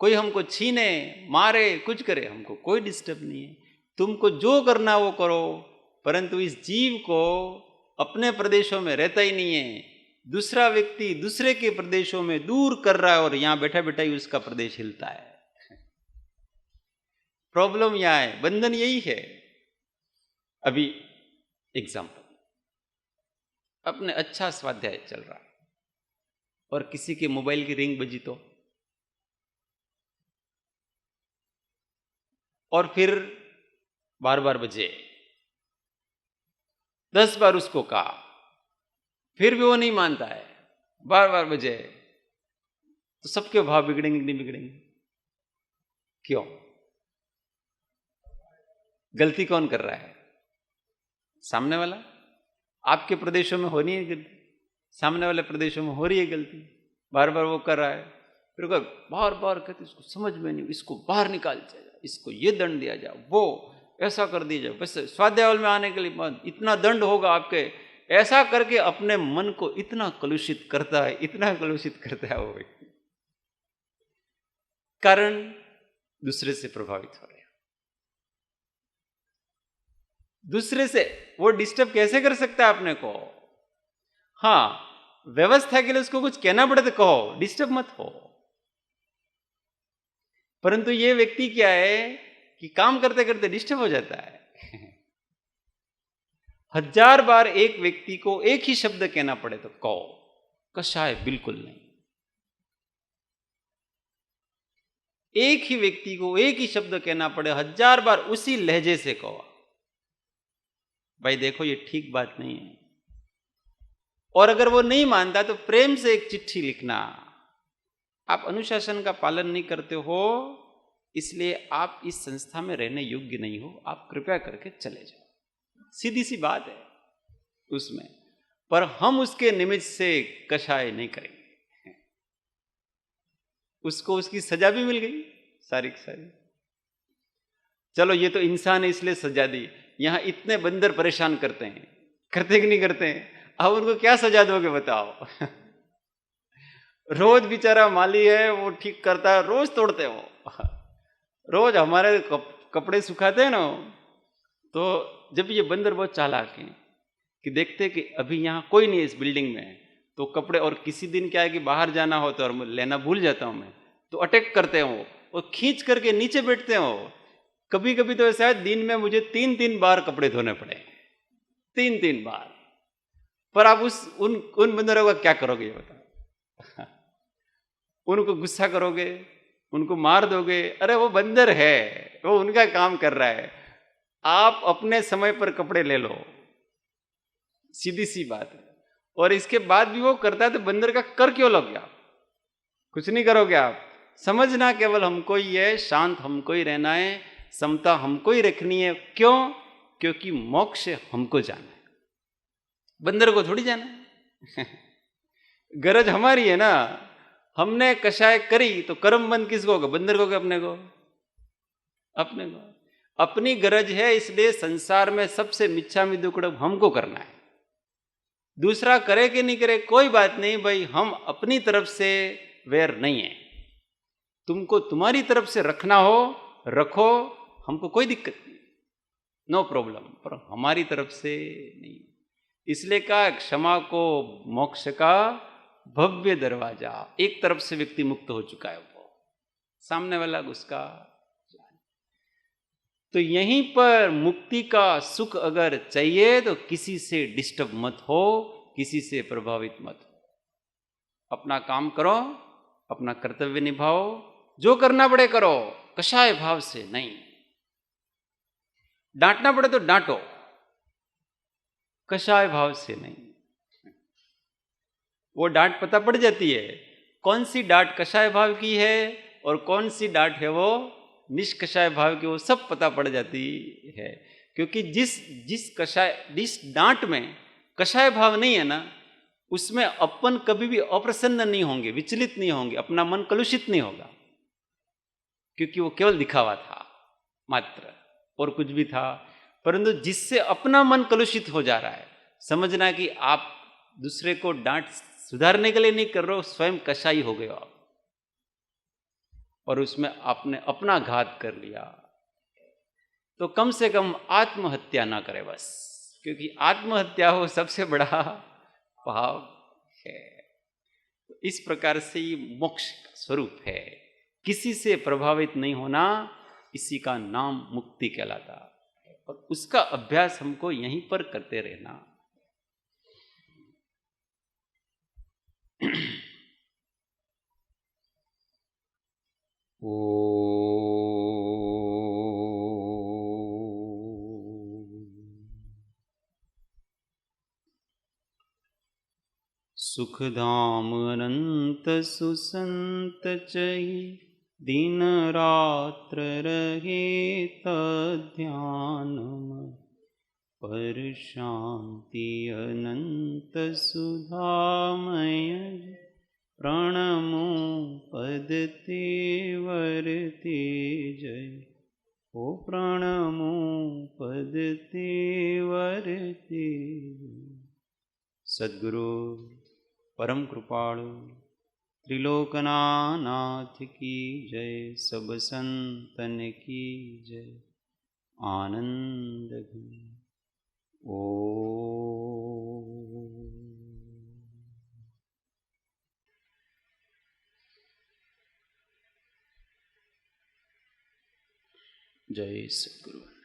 S1: कोई हमको छीने, मारे, कुछ करे, हमको कोई डिस्टर्ब नहीं है। तुमको जो करना वो करो, परंतु इस जीव को अपने प्रदेशों में रहता ही नहीं है, दूसरा व्यक्ति दूसरे के प्रदेशों में दूर कर रहा है और यहां बैठा बैठा ही उसका प्रदेश हिलता है। प्रॉब्लम यहां है, बंधन यही है। अभी एग्जाम्पल, अपने अच्छा स्वाध्याय चल रहा है और किसी के मोबाइल की रिंग बजी तो, और फिर बार बार बजे, 10 बार उसको कहा, फिर भी वो नहीं मानता है, बार बार बजे, तो सबके भाव बिगड़ेंगे कि नहीं बिगड़ेंगे? क्यों? गलती कौन कर रहा है? सामने वाला। आपके प्रदेशों में हो नहीं है गलती, सामने वाले प्रदेशों में हो रही है गलती, बार बार वो कर रहा है, फिर बार बार कहते इसको समझ में नहीं, इसको बाहर निकाल दिया जाए, इसको ये दंड दिया जाए, वो ऐसा कर दिया जाए, बस स्वाध्याय में आने के लिए इतना दंड होगा आपके, ऐसा करके अपने मन को इतना कलुषित करता है, इतना कलुषित करता है वो व्यक्ति। कारण दूसरे से प्रभावित हो रहे हैं। दूसरे से वो डिस्टर्ब कैसे कर सकता है अपने को? हाँ, व्यवस्था के लिए उसको कुछ कहना पड़े तो कहो, डिस्टर्ब मत हो। परंतु ये व्यक्ति क्या है कि काम करते करते डिस्टर्ब हो जाता है। 1000 बार एक व्यक्ति को एक ही शब्द कहना पड़े तो कहो, कषाय बिल्कुल नहीं। एक ही व्यक्ति को एक ही शब्द कहना पड़े, 1000 बार उसी लहजे से कहो, भाई देखो ये ठीक बात नहीं है। और अगर वो नहीं मानता तो प्रेम से एक चिट्ठी लिखना, आप अनुशासन का पालन नहीं करते हो, इसलिए आप इस संस्था में रहने योग्य नहीं हो, आप कृपया करके चले जाओ। सीधी सी बात है उसमें, पर हम उसके निमित्त से कषाय नहीं करेंगे। उसको उसकी सजा भी मिल गई सारी की सारी। चलो ये तो इंसान है इसलिए सजा दी, यहां इतने बंदर परेशान करते हैं, करते कि नहीं करते हैं? अब उनको क्या सजा दोगे बताओ? रोज बेचारा माली है, वो ठीक करता है, रोज तोड़ते हैं वो। रोज हमारे कपड़े सुखाते हैं ना, तो जब ये बंदर बहुत चालाक हैं कि देखते कि अभी यहाँ कोई नहीं है इस बिल्डिंग में, तो कपड़े, और किसी दिन क्या है कि बाहर जाना हो तो और लेना भूल जाता हूँ मैं, तो अटैक करते हैं वो और खींच करके नीचे बैठते हैं वो। कभी कभी तो ऐसा है दिन में मुझे 3-3 बार कपड़े धोने पड़े, 3-3 बार। पर आप उन बंदरों का क्या करोगे ये बताओ? उनको गुस्सा करोगे, उनको मार दोगे? अरे वो बंदर है, वो उनका काम कर रहा है। आप अपने समय पर कपड़े ले लो, सीधी सी बात है। और इसके बाद भी वो करता है तो बंदर का कर क्यों लोगे आप? कुछ नहीं करोगे आप। समझना केवल हमको ही है, शांत हमको ही रहना है, समता हमको ही रखनी है। क्यों? क्योंकि मोक्ष हमको जाना है, बंदर को थोड़ी जाना है। गरज हमारी है ना, हमने कषाय करी तो कर्म बंद किसको होगा? बंदर को, अपने को? अपने को। अपनी गरज है, इसलिए संसार में सबसे मिच्छामि दुक्कड़म हमको करना है। दूसरा करे कि नहीं करे कोई बात नहीं भाई, हम अपनी तरफ से वैर नहीं है। तुमको तुम्हारी तरफ से रखना हो रखो, हमको कोई दिक्कत नहीं, नो प्रॉब्लम, पर हमारी तरफ से नहीं। इसलिए कहा क्षमा को मोक्ष का भव्य दरवाजा। एक तरफ से व्यक्ति मुक्त हो चुका है, वो सामने वाला उसका। तो यहीं पर मुक्ति का सुख अगर चाहिए तो किसी से डिस्टर्ब मत हो, किसी से प्रभावित मत हो। अपना काम करो, अपना कर्तव्य निभाओ, जो करना पड़े करो, कषाय भाव से नहीं। डांटना पड़े तो डांटो, कषाय भाव से नहीं। वो डांट पता पड़ जाती है, कौन सी डांट कषाय भाव की है और कौन सी डांट है वो निष्कषाय भाव की, वो सब पता पड़ जाती है। क्योंकि जिस डांट में कषाय भाव नहीं है ना, उसमें अपन कभी भी अप्रसन्न नहीं होंगे, विचलित नहीं होंगे, अपना मन कलुषित नहीं होगा, क्योंकि वो केवल दिखावा था मात्र, और कुछ भी था। परंतु जिससे अपना मन कलुषित हो जा रहा है, समझना कि आप दूसरे को डांट सुधारने के लिए नहीं कर रहे हो, स्वयं कषाई हो गए हो आप, और उसमें आपने अपना घात कर लिया। तो कम से कम आत्महत्या ना करें बस, क्योंकि आत्महत्या हो सबसे बड़ा पाप है। तो इस प्रकार से ये मोक्ष का स्वरूप है। किसी से प्रभावित नहीं होना, इसी का नाम मुक्ति कहलाता है, और उसका अभ्यास हमको यहीं पर करते रहना। सुखधाम अनंत सुसंत चहि, दिन रात्र रहे तध्यान, पर शांति अनंत सुधामय, प्रणमो पद तेवर जय। ओ प्रणमो पद तेवर सद्गुरु परम कृपाणु त्रिलोकनाथ की जय, सब संतन की जय। आनंद घन ओ जय सद्गुरु।